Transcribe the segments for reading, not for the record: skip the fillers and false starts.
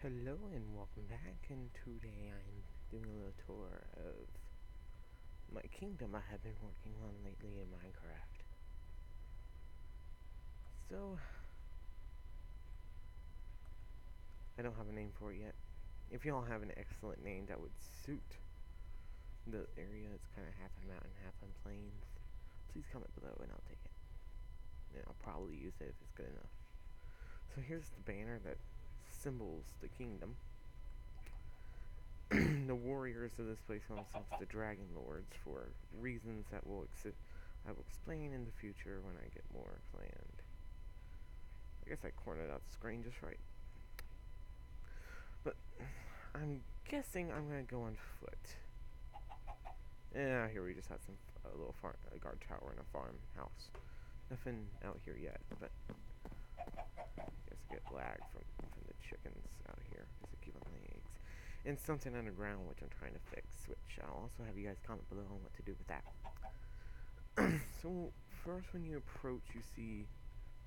Hello and welcome back, and today I'm doing a little tour of my kingdom I have been working on lately in Minecraft. So, I don't have a name for it yet. If y'all have an excellent name that would suit the area, it's kind of half on mountain, half on plains, please comment below and I'll take it. And I'll probably use it if it's good enough. So here's the banner that symbols the kingdom. The warriors of this place call themselves the Dragon Lords for reasons that I will explain in the future when I get more planned. I guess I cornered out the screen just right. But I'm guessing I'm gonna go on foot. Yeah, here we just had a little a guard tower and a farmhouse. Nothing out here yet, but I guess I get lag from the chickens out here because they keep on laying eggs. And something underground which I'm trying to fix, which I'll also have you guys comment below on what to do with that. So first, when you approach, you see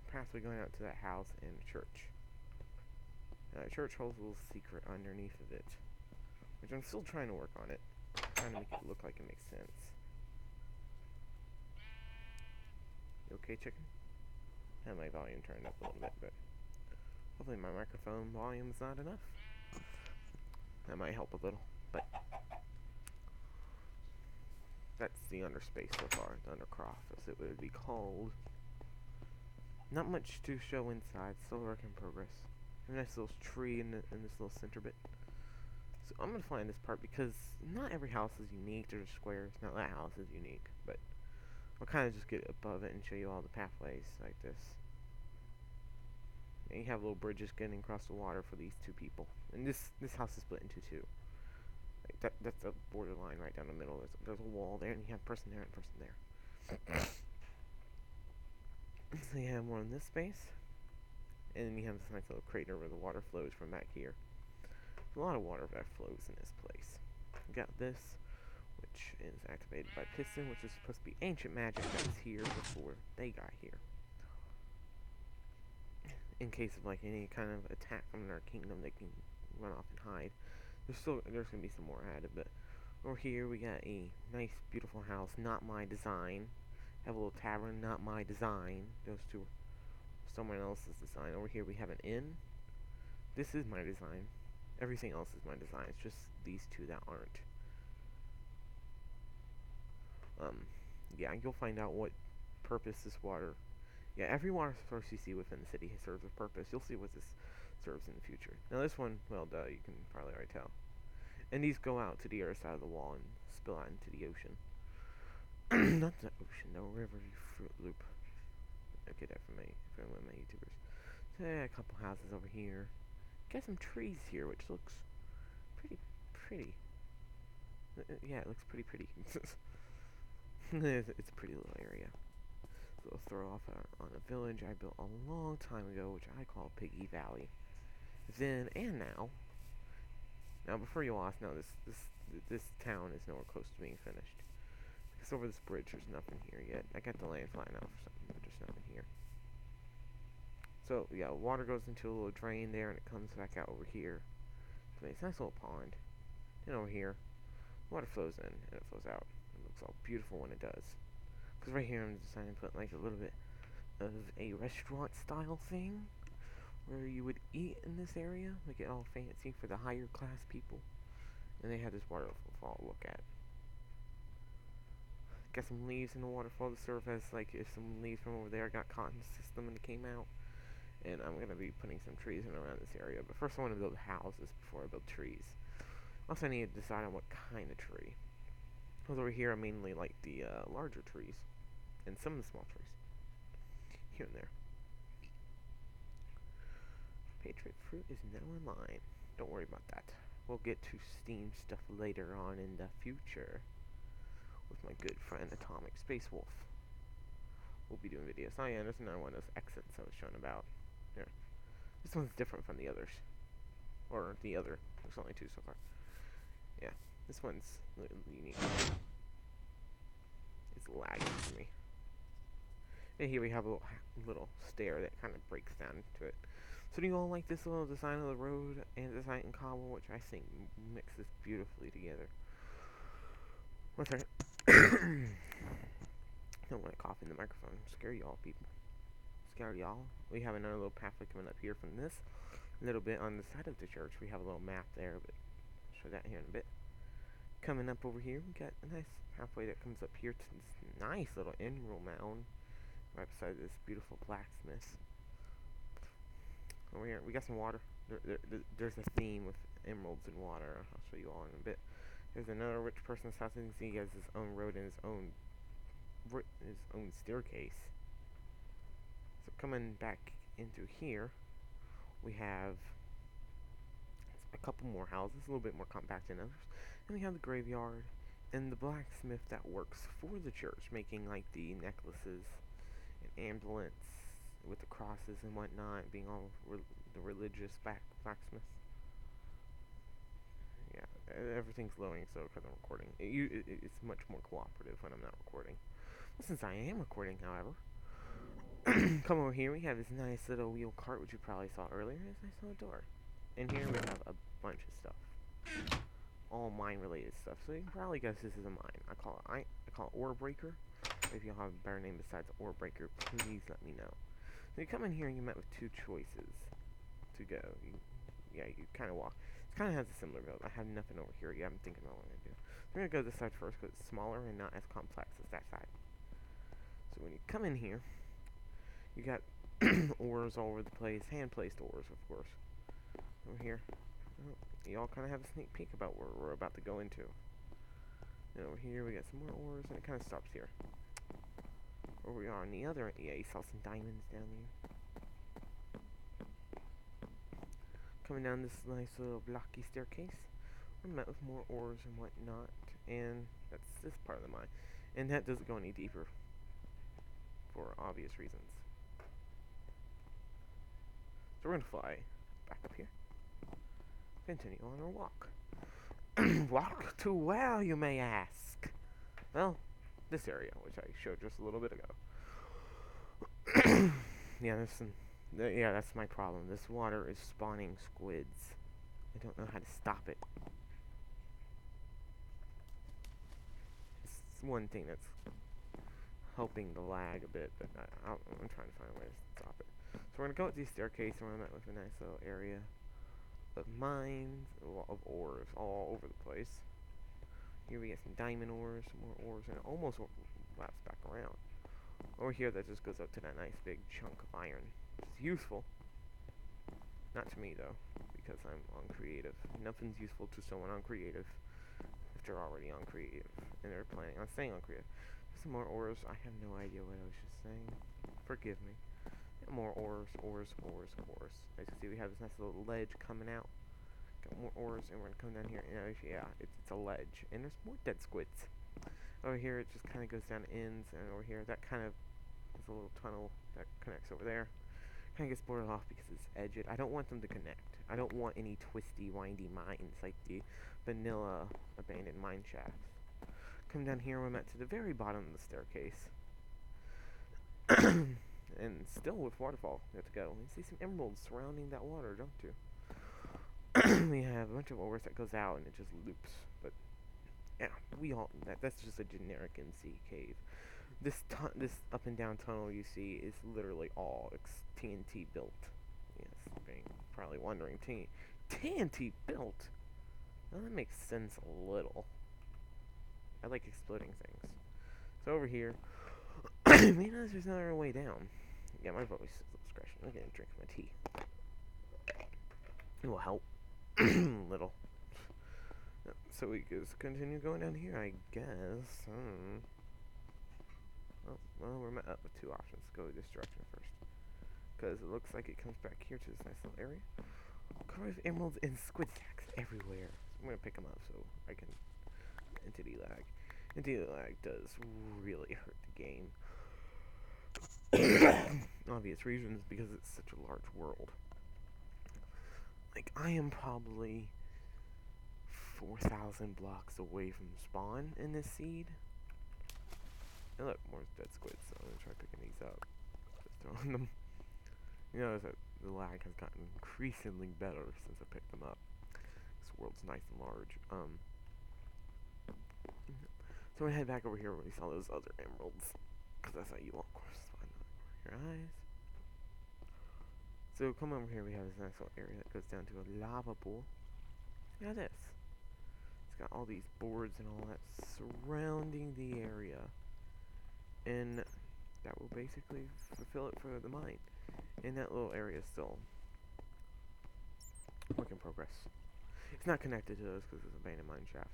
a pathway going out to that house and a church. Church holds a little secret underneath of it, which I'm still trying to work on it, trying to make it look like it makes sense. You okay, chicken? I have my volume turned up a little bit, but hopefully my microphone volume is not enough. That might help a little, but that's the underspace so far, the undercroft, as it would be called. Not much to show inside, still a work in progress. A nice little tree in this little center bit. So I'm gonna find this part because not every house is unique. There's squares. Not that house is unique, but I'll kind of just get above it and show you all the pathways like this. And you have little bridges getting across the water for these two people. And this house is split into two. Like that's a borderline right down the middle. There's a wall there, and you have a person there and a person there. So you have more in this space. And then you have this nice little crater where the water flows from back here. There's a lot of water that flows in this place. You got this, which is activated by piston, which is supposed to be ancient magic that was here before they got here. In case of like any kind of attack from our kingdom, they can run off and hide. There's gonna be some more added, but over here we got a nice, beautiful house, not my design. Have a little tavern, not my design. Those two are someone else's design. Over here we have an inn. This is my design. Everything else is my design. It's just these two that aren't. Yeah, you'll find out what purpose this water. Yeah, every water source you see within the city serves a purpose. You'll see what this serves in the future. Now this one, well, duh, you can probably already tell. And these go out to the other side of the wall and spill out into the ocean. Not the ocean, the river fruit loop. Okay, that from one of my YouTubers. So yeah, a couple houses over here. Got some trees here, which looks pretty. Yeah, it looks pretty. It's a pretty little area. So we'll throw off on a village I built a long time ago, which I call Piggy Valley. Then and now. Now, before you ask, no, this town is nowhere close to being finished. Because over this bridge, there's nothing here yet. I got the land flat now for something, but there's nothing here. So yeah, water goes into a little drain there, and it comes back out over here. So it's a nice little pond. And over here, water flows in and it flows out. It looks all beautiful when it does. Because right here I'm deciding to put like a little bit of a restaurant style thing where you would eat in this area, make it all fancy for the higher class people. And they have this waterfall to look at. Got some leaves in the waterfall to serve as like if some leaves from over there got caught in the system and it came out. And I'm going to be putting some trees in around this area. But first I want to build houses before I build trees. Also I need to decide on what kind of tree. Because over here I mainly like the larger trees. And some of the small trees. Here and there. Patriot fruit is now online. Don't worry about that. We'll get to Steam stuff later on in the future. With my good friend Atomic Space Wolf. We'll be doing videos. Oh yeah, there's another one of those exits I was showing about. Here. This one's different from the others. Or the other. There's only two so far. Yeah, this one's unique. It's lagging for me. And here we have a little stair that kind of breaks down into it. So do you all like this little design of the road and design in cobble, which I think mixes beautifully together? One second. Don't want to cough in the microphone. Scare y'all, people. Scare y'all. We have another little pathway coming up here from this. A little bit on the side of the church. We have a little map there, but I'll show that here in a bit. Coming up over here, we got a nice pathway that comes up here to this nice little emerald mound right beside this beautiful blacksmith. Over here, we got some water. There's a theme with emeralds and water. I'll show you all in a bit. There's another rich person's house. You can see he has his own road and his own staircase. So coming back into here, we have a couple more houses, a little bit more compact than others. And we have the graveyard and the blacksmith that works for the church, making like the necklaces and amulets with the crosses and whatnot, being all the religious blacksmith. Yeah, everything's loading, so because I'm recording, it's much more cooperative when I'm not recording. Well, since I am recording, however, come over here. We have this nice little wheel cart, which you probably saw earlier. This nice little door. And here we have a bunch of stuff, all mine-related stuff. So you can probably guess this is a mine. I call it ore breaker. If you have a better name besides ore breaker, please let me know. So you come in here and you met with two choices to go. You kind of walk. It kind of has a similar build. I have nothing over here yet. I'm thinking about what I'm gonna do. We're gonna go this side first because it's smaller and not as complex as that side. So when you come in here, you got ores all over the place, hand-placed ores, of course. Over here, you all kind of have a sneak peek about where we're about to go into. And over here, we got some more ores, and it kind of stops here. Where we are on the other end, yeah, you saw some diamonds down there. Coming down this nice little blocky staircase, we're met with more ores and whatnot, and that's this part of the mine. And that doesn't go any deeper, for obvious reasons. So we're gonna fly back up here. Continue on our walk. Walk to where, you may ask? Well, this area, which I showed just a little bit ago. Yeah, yeah, that's my problem. This water is spawning squids. I don't know how to stop it. It's one thing that's helping the lag a bit, but I'm trying to find a way to stop it. So we're gonna go up these staircase, and we're met with a nice little area of mines, of ores all over the place. Here we get some diamond ores, some more ores, and it almost laps back around. Over here, that just goes up to that nice big chunk of iron, which is useful. Not to me, though, because I'm uncreative. Nothing's useful to someone uncreative if they're already uncreative, and they're planning on staying uncreative. Some more ores. I have no idea what I was just saying. Forgive me. More ores. As you can see, we have this nice little ledge coming out. Got more ores, and we're gonna come down here. And yeah, it's a ledge, and there's more dead squids. Over here, it just kind of goes down to ends, and over here, that kind of is a little tunnel that connects over there. Kind of gets boarded off because it's edged. I don't want them to connect. I don't want any twisty, windy mines like the vanilla abandoned mine shafts. Come down here, we're met to the very bottom of the staircase. And still with waterfall, we have to go. You see some emeralds surrounding that water, don't you? We have a bunch of ores that goes out and it just loops. But yeah, that's just a generic MC cave. This up and down tunnel you see is literally all TNT built. Yes, being probably wondering, TNT built? Well, that makes sense a little. I like exploding things. So over here, you know, there's another way down. Yeah, my voice is a little scratchy. I'm gonna drink my tea. It will help. Little. So we just continue going down here, I guess. Well, we're met up with two options. Go this direction first. Because it looks like it comes back here to this nice little area. Covered with emeralds and squid sacks everywhere. So I'm gonna pick them up so I can. Entity lag. Entity lag does really hurt the game. Obvious reasons, because it's such a large world. Like, I am probably 4,000 blocks away from spawn in this seed. And look, more dead squids, so I'm gonna try picking these up. Just throwing them. You know, the lag has gotten increasingly better since I picked them up. This world's nice and large. So we head back over here where we saw those other emeralds, because that's how you will, of course, find them over your eyes. So come over here, we have this nice little area that goes down to a lava pool. Look at this. It's got all these boards and all that surrounding the area. And that will basically fulfill it for the mine. And that little area is still work in progress. It's not connected to those because it's an abandoned mine shaft.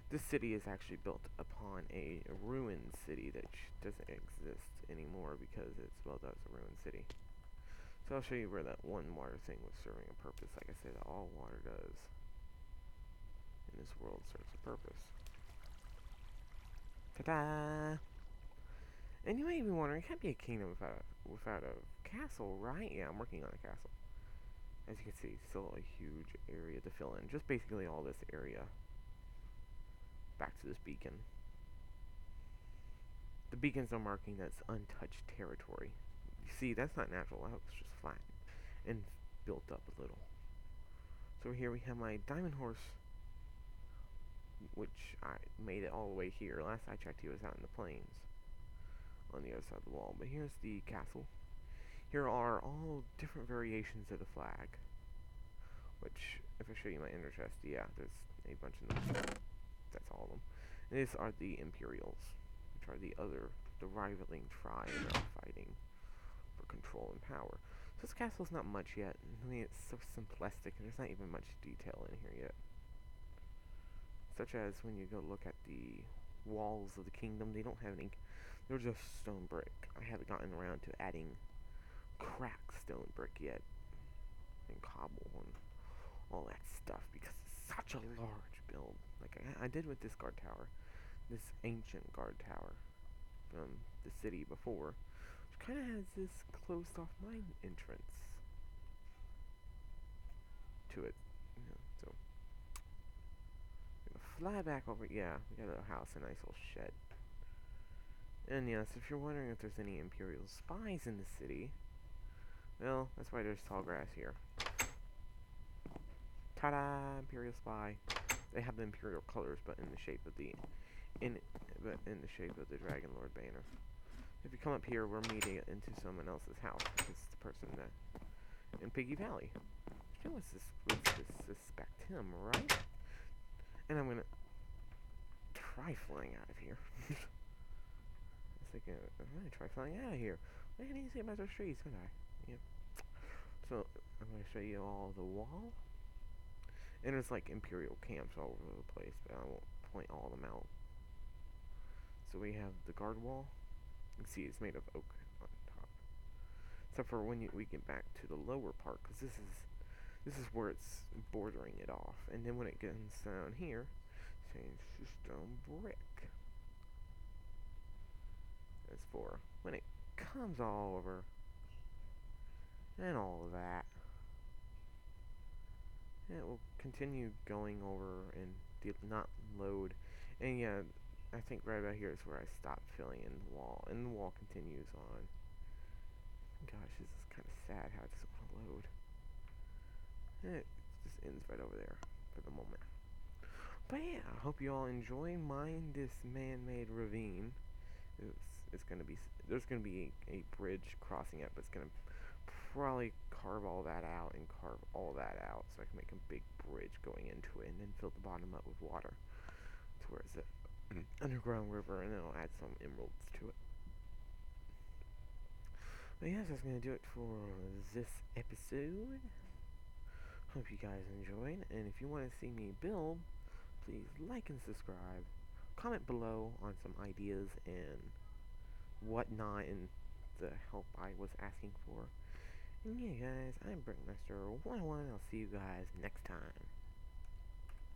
This city is actually built upon a ruined city that doesn't exist anymore because it's built as a ruined city. So I'll show you where that one water thing was serving a purpose. Like I said, all water does in this world serves a purpose. Ta-da! And you may be wondering, it can't be a kingdom without a castle, right? Yeah, I'm working on a castle. As you can see, still a huge area to fill in. Just basically all this area. Back to this beacon. The beacons are marking that's untouched territory. You see, that's not natural. That looks just flat and built up a little. So here we have my diamond horse, which I made it all the way here. Last I checked, he was out in the plains on the other side of the wall. But here's the castle. Here are all different variations of the flag, which, if I show you my inner chest, yeah, there's a bunch of them. That's all of them. And these are the Imperials, which are the rivaling tribe that are fighting for control and power. So this castle's not much yet. I mean, it's so simplistic, and there's not even much detail in here yet. Such as when you go look at the walls of the kingdom, they don't have any. They're just stone brick. I haven't gotten around to adding cracked stone brick yet, and cobble and all that stuff because it's such a large build. Like I did with this guard tower, this ancient guard tower from the city before, which kind of has this closed off mine entrance to it. You know, so fly back over. Yeah, we got a house, a nice little shed. And yes, if you're wondering if there's any Imperial spies in the city, well, that's why there's tall grass here. Ta-da! Imperial spy. They have the Imperial colors, but in the shape of the Dragon Lord banner. If you come up here, we're meeting into someone else's house. It's the person that in Piggy Valley. So let's suspect him, right? And I'm gonna try flying out of here. I was thinking, I'm gonna try flying out of here. I didn't even see about those trees, could I? Yep. So I'm gonna show you all the wall. And there's like Imperial camps all over the place, but I won't point all of them out. So we have the guard wall. You can see it's made of oak on top. Except for when we get back to the lower part, because this is where it's bordering it off. And then when it gets down here, change to stone brick. As for when it comes all over and all of that, it will continue going over and not load. And yeah, I think right about here is where I stopped filling in the wall. And the wall continues on. Gosh, this is kind of sad how it doesn't want to load. And it just ends right over there for the moment. But yeah, I hope you all enjoy mine this man-made ravine. It's gonna be, there's gonna be a bridge crossing it, but it's gonna probably carve all that out and carve all that out so I can make a big bridge going into it and then fill the bottom up with water towards the underground river, and then I'll add some emeralds to it. But yes, that's gonna do it for this episode. Hope you guys enjoyed, and if you want to see me build, please like and subscribe. Comment below on some ideas and whatnot and the help I was asking for. And yeah, guys, I'm Brickmaster 101. I'll see you guys next time.